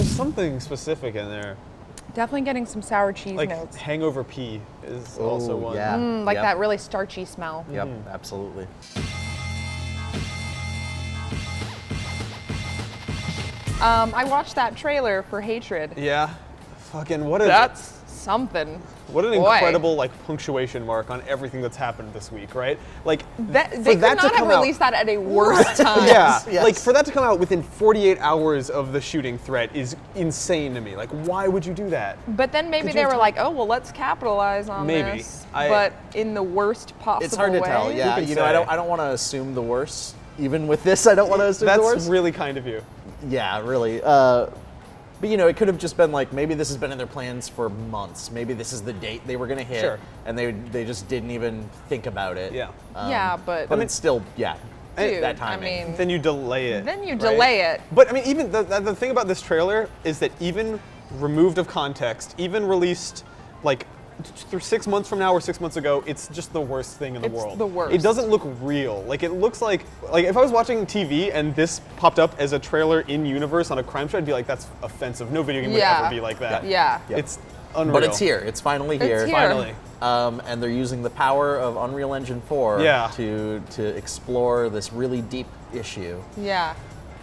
There's something specific in there. Definitely getting some sour cheese Like notes. hangover pea is also one. Yeah. Like Yep. that really starchy smell. Yep, absolutely. I watched that trailer for Hatred. Yeah. Fucking what a That's something. what an Boy. incredible like punctuation mark on everything that's happened this week, right? Like They for could that to not have come out- released that at a worse time. Yeah, Yes. like for that to come out within 48 hours of the shooting threat is insane to me. Like, why would you do that? But then maybe Could they you were have like, oh, well, let's capitalize on Maybe. this. I- But in the worst possible It's hard to way. tell. Yeah, can you know, say? I don't want to assume the worst. Even with this, I don't want to assume the That's worst. really kind of you. Yeah, really. But you know, it could have just been like maybe this has been in their plans for months. Maybe this is the date they were going to hit, Sure. and they just didn't even think about it. Yeah. Yeah, but But it's still dude, that timing. I mean, Then you delay it. then you right? delay it. But I mean, even the thing about this trailer is that even removed of context, even released like through 6 months from now or 6 months ago, it's just the worst thing in the It's world. the worst. It doesn't look real. Like it looks like if I was watching TV and this popped up as a trailer in universe on a crime show, I'd be like, that's offensive. No video game would Yeah. ever be like that. Yeah. Yep. It's unreal. But it's here. It's finally It's here. here. Finally. And they're using the power of Unreal Engine 4 Yeah. to explore this really deep issue. Yeah.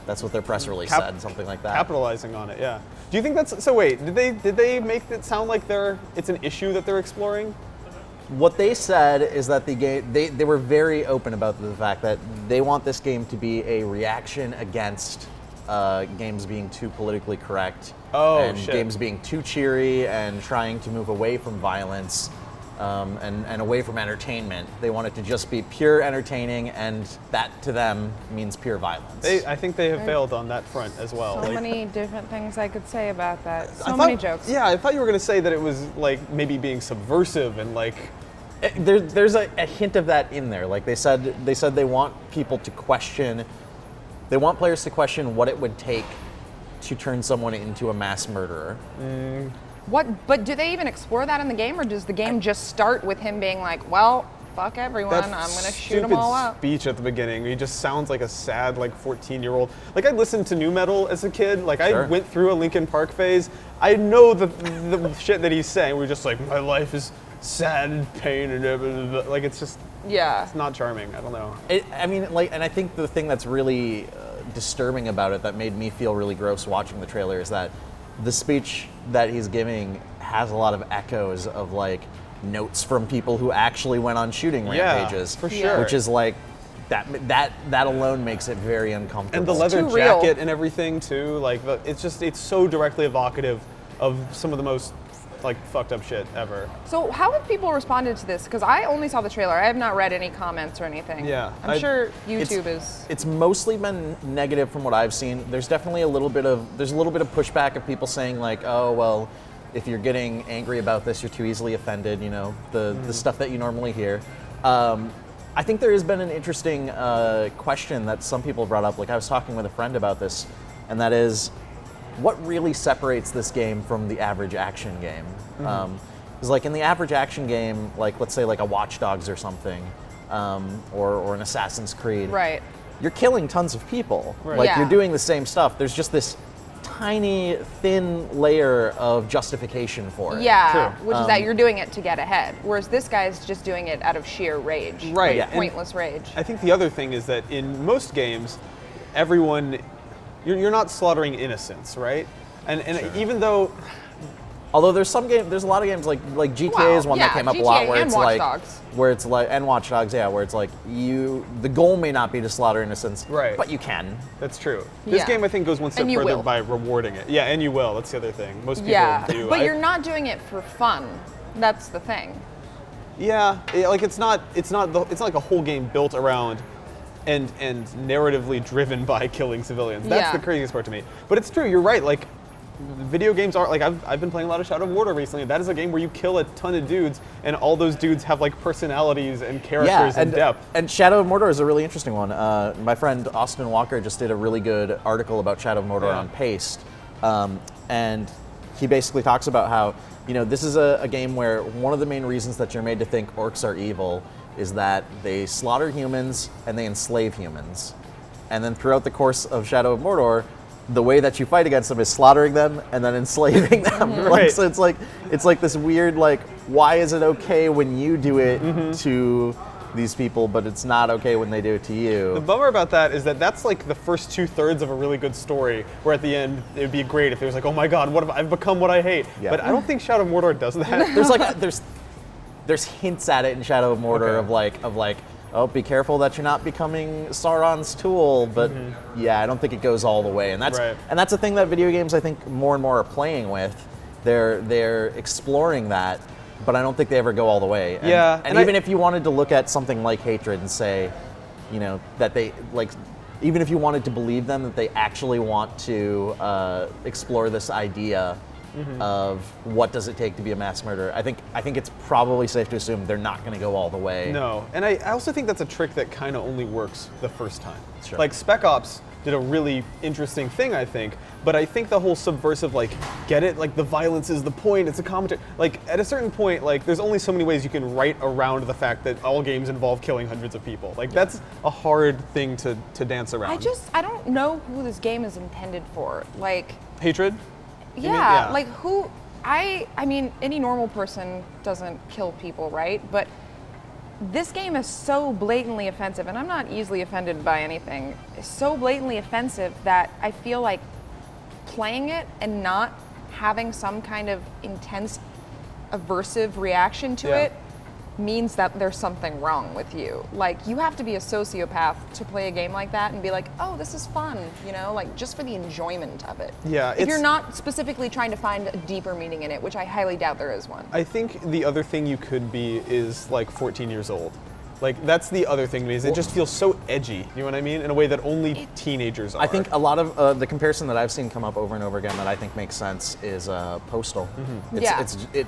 That's what their press release Cap- said, something like that. Capitalizing on it, yeah. Do you think that's so? Wait, did they make it sound like it's an issue that they're exploring? What they said is that the game, they were very open about the fact that they want this game to be a reaction against games being too politically correct and shit. games being too cheery and trying to move away from violence and away from entertainment. They want it to just be pure entertaining, and that to them means pure violence. I think they have failed on that front as well. So Like, many different things I could say about that. I So thought- many jokes. Yeah, I thought you were gonna say that it was like maybe being subversive and like. There's a hint of that in there. Like they said they want people to question, they want players to question what it would take to turn someone into a mass murderer. But do they even explore that in the game, or does the game just start with him being like, well, fuck everyone, That I'm gonna shoot them stupid all up? speech at the beginning. He just sounds like a sad, like 14-year-old. Like I listened to new metal as a kid. Like I Sure. went through a Linkin Park phase. I know the shit that he's saying. We're just like, my life is sad and pain and blah, blah, blah. Like it's just Yeah. it's not charming. I don't know. And I think the thing that's really disturbing about it that made me feel really gross watching the trailer is that the speech that he's giving has a lot of echoes of like notes from people who actually went on shooting Yeah, rampages, for sure. which is like that alone makes it very uncomfortable. And the leather too real. jacket and everything too. Like it's so directly evocative of some of the most like fucked up shit ever. So how have people responded to this? Because I only saw the trailer. I have not read any comments or anything. Yeah, I'm sure YouTube is. It's mostly been negative from what I've seen. There's definitely a little bit of pushback of people saying like, oh well, if you're getting angry about this, you're too easily offended. You know, the stuff that you normally hear. I think there has been an interesting question that some people brought up. Like I was talking with a friend about this, and that is, what really separates this game from the average action game? Because like in the average action game, like let's say like a Watch Dogs or something, or an Assassin's Creed, Right. you're killing tons of people. Right. Like Yeah. you're doing the same stuff. There's just this tiny, thin layer of justification for it. Yeah, True. which is that you're doing it to get ahead, whereas this guy's just doing it out of sheer rage. Right, Like, yeah. And- pointless rage. I think the other thing is that in most games, everyone, you're not slaughtering innocents, right? And even though, Although there's a lot of games like GTA Well, is one that yeah, came up a GTA lot where and it's Watch like Dogs. and Watch Dogs, yeah, where it's like the goal may not be to slaughter innocents, Right. but you can. that's true. This Yeah. game I think goes one step And you further will. by rewarding it. Yeah, and you will. That's the other thing. Most people Yeah, do. but you're not doing it for fun. That's the thing. Yeah, like it's not like a whole game built around and narratively driven by killing civilians. That's Yeah. the craziest part to me. But it's true. You're right. Like video games are like I've been playing a lot of Shadow of Mordor recently. That is a game where you kill a ton of dudes, and all those dudes have like personalities and characters and depth. And Shadow of Mordor is a really interesting one. My friend Austin Walker just did a really good article about Shadow of Mordor Yeah. on Paste, and he basically talks about how this is a game where one of the main reasons that you're made to think orcs are evil is that they slaughter humans and they enslave humans, and then throughout the course of Shadow of Mordor, the way that you fight against them is slaughtering them and then enslaving them. Right. So it's like this weird like, why is it okay when you do it to these people, but it's not okay when they do it to you? The bummer about that is that that's like the first 2/3 of a really good story, where at the end it would be great if it was like, oh my god, what have I've become what I hate. Yeah. But I don't think Shadow of Mordor does that. There's like there's hints at it in Shadow of Mordor Okay. of like, oh, be careful that you're not becoming Sauron's tool. But yeah, I don't think it goes all the way, and that's Right. and that's the thing that video games I think more and more are playing with. They're exploring that, but I don't think they ever go all the way. And, Yeah, and and even if you wanted to look at something like Hatred and say, you know, that they like, even if you wanted to believe them that they actually want to explore this idea of what does it take to be a mass murderer, I think it's probably safe to assume they're not going to go all the way. No, and I also think that's a trick that kind of only works the first time. Sure. Like Spec Ops did a really interesting thing, I think, but I think the whole subversive, like, get it, like the violence is the point, it's a commentary. Like at a certain point, like there's only so many ways you can write around the fact that all games involve killing hundreds of people. Like that's a hard thing to dance around. I don't know who this game is intended for. Like, Hatred? You mean? yeah, like who? I mean, any normal person doesn't kill people, right? But this game is so blatantly offensive, and I'm not easily offended by anything. It's so blatantly offensive that I feel like playing it and not having some kind of intense aversive reaction to Yeah. it means that there's something wrong with you. Like, you have to be a sociopath to play a game like that and be like, oh, this is fun, you know, like just for the enjoyment of it. Yeah, If you're not specifically trying to find a deeper meaning in it, which I highly doubt there is one. I think the other thing you could be is like 14 years old. Like that's the other thing to me is it just feels so edgy. You know what I mean? In a way that only teenagers are. I think a lot of the comparison that I've seen come up over and over again that I think makes sense is Postal. Yeah.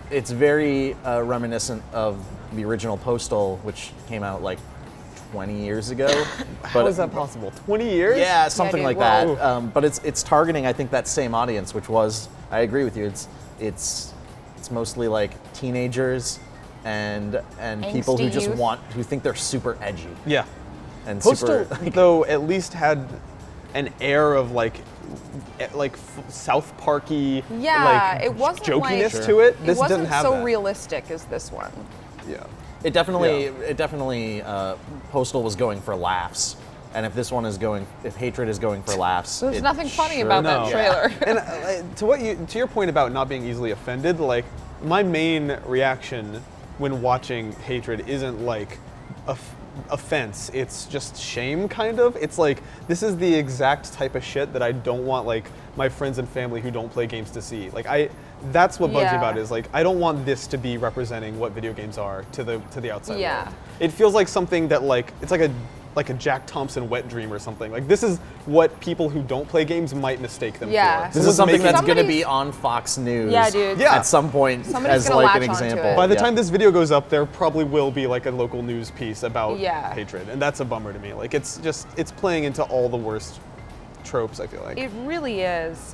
It's very reminiscent of the original Postal, which came out like 20 years ago. How is that possible? 20 years? Yeah, something dude, like whoa. that. But it's targeting, I think, that same audience, which was, I agree with you. It's mostly like teenagers and people who Angsty just youth. who think they're super edgy Yeah. and Postal, super. though, at least had an air of like South Parky, Yeah, like it wasn't jokiness like, to it. This it wasn't doesn't have so that. realistic as this one. Yeah. It definitely Postal was going for laughs, and if Hatred is going for laughs, There's it nothing funny sure- about No. that trailer. And to your point about not being easily offended, like my main reaction when watching Hatred isn't like offense, it's just shame, kind of. It's like, this is the exact type of shit that I don't want like my friends and family who don't play games to see. Like that's what bugs me Yeah. about it, is like I don't want this to be representing what video games are to the outside Yeah. world. It feels like something that like it's like a Jack Thompson wet dream or something. Like this is what people who don't play games might mistake them Yeah. for. This is Someone's something making- that's going to Somebody's- be on Fox News. Yeah, dude. Yeah. At some point, Somebody's as gonna like an latch onto example. it. By the Yeah. time this video goes up, there probably will be like a local news piece about Yeah. Hatred, and that's a bummer to me. Like it's playing into all the worst tropes, I feel like. It really is.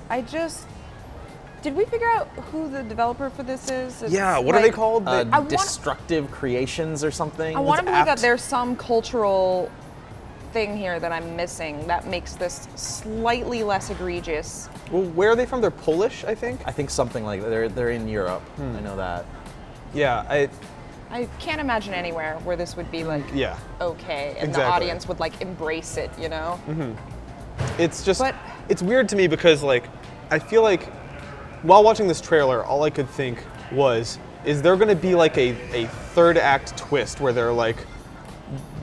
Did we figure out who the developer for this is? It's Yeah, what are they called? I wanna- Destructive Creations or something. I want to believe that apt. there's some cultural thing here that I'm missing that makes this slightly less egregious. Well, where are they from? They're Polish, I think. I think something like that. They're in Europe. I know that. Yeah, I can't imagine anywhere where this would be like yeah. okay and Exactly. the audience would like embrace it, you know? It's just, But- it's weird to me because like, I feel like while watching this trailer, all I could think was, is there going to be like a third act twist where they're like,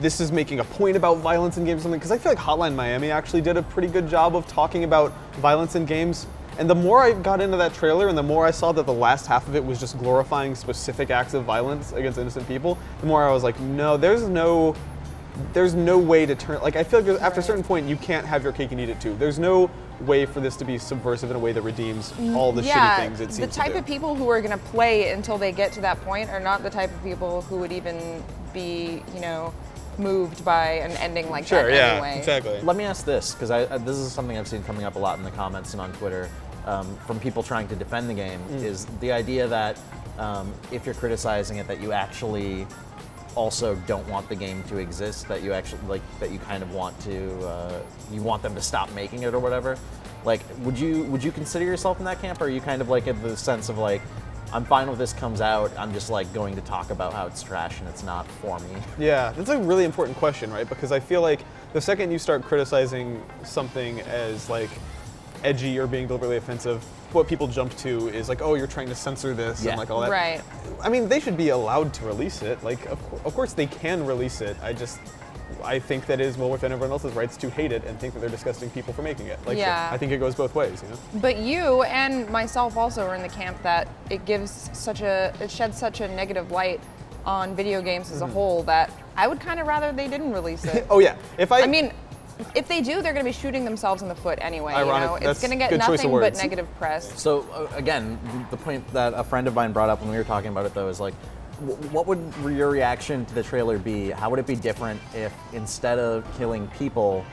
this is making a point about violence in games or something? Because I feel like Hotline Miami actually did a pretty good job of talking about violence in games. And the more I got into that trailer and the more I saw that the last half of it was just glorifying specific acts of violence against innocent people, the more I was like, no, there's no way to turn, like I feel like after a certain point you can't have your cake and eat it too. There's no way for this to be subversive in a way that redeems all the shitty things it seems the type to do. of people who are going to play until they get to that point are not the type of people who would even be, you know, moved by an ending like Sure, that yeah, anyway. exactly. Let me ask this, because this is something I've seen coming up a lot in the comments and on Twitter from people trying to defend the game, is the idea that if you're criticizing it, that you actually also don't want the game to exist, that you actually that you kind of want to you want them to stop making it or whatever. Like, would you consider yourself in that camp, or are you kind of like in the sense of like, I'm fine with this comes out, I'm just like going to talk about how it's trash and it's not for me? Yeah, that's a really important question, right? Because I feel like the second you start criticizing something as like edgy or being deliberately offensive, what people jump to is like, oh, you're trying to censor this Yeah. and like all that. Right. I mean, they should be allowed to release it. Like, of course they can release it. I think that it is well within everyone else's rights to hate it and think that they're disgusting people for making it. Like, Yeah. I think it goes both ways, you know? But you and myself also are in the camp that it sheds such a negative light on video games as a whole that I would kind of rather they didn't release it. Oh yeah, I mean, if they do, they're going to be shooting themselves in the foot anyway. Ironic. You know? That's It's going to get good choice of nothing but words. negative press. So again, the point that a friend of mine brought up when we were talking about it though is like, what would your reaction to the trailer be? How would it be different if instead of killing people,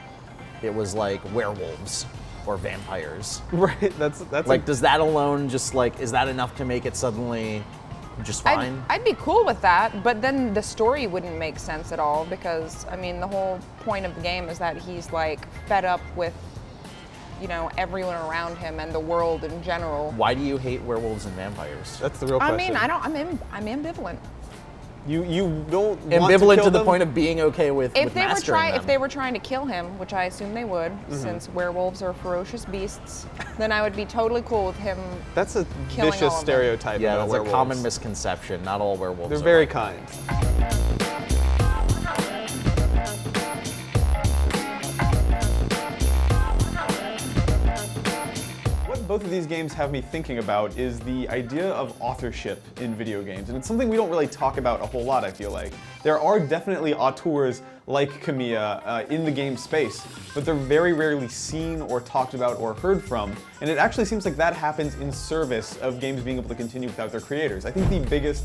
it was like werewolves or vampires? right. That's Like, does that alone just like, is that enough to make it suddenly just fine? I'd be cool with that, but then the story wouldn't make sense at all because, I mean, the whole point of the game is that he's like fed up with, you know, everyone around him and the world in general. Why do you hate werewolves and vampires? That's the real I question. mean, I'm ambivalent. You don't want to Ambivalent kill to the them? point of being okay with If mastering them. if they were trying to kill him, which I assume they would, since werewolves are ferocious beasts, then I would be totally cool with him. That's a killing all vicious of them. stereotype Yeah, about that's werewolves. a common misconception. Not all werewolves They're are very like that. kind. What both of these games have me thinking about is the idea of authorship in video games, and it's something we don't really talk about a whole lot, I feel like. There are definitely auteurs like Kamiya in the game space, but they're very rarely seen or talked about or heard from, and it actually seems like that happens in service of games being able to continue without their creators. I think the biggest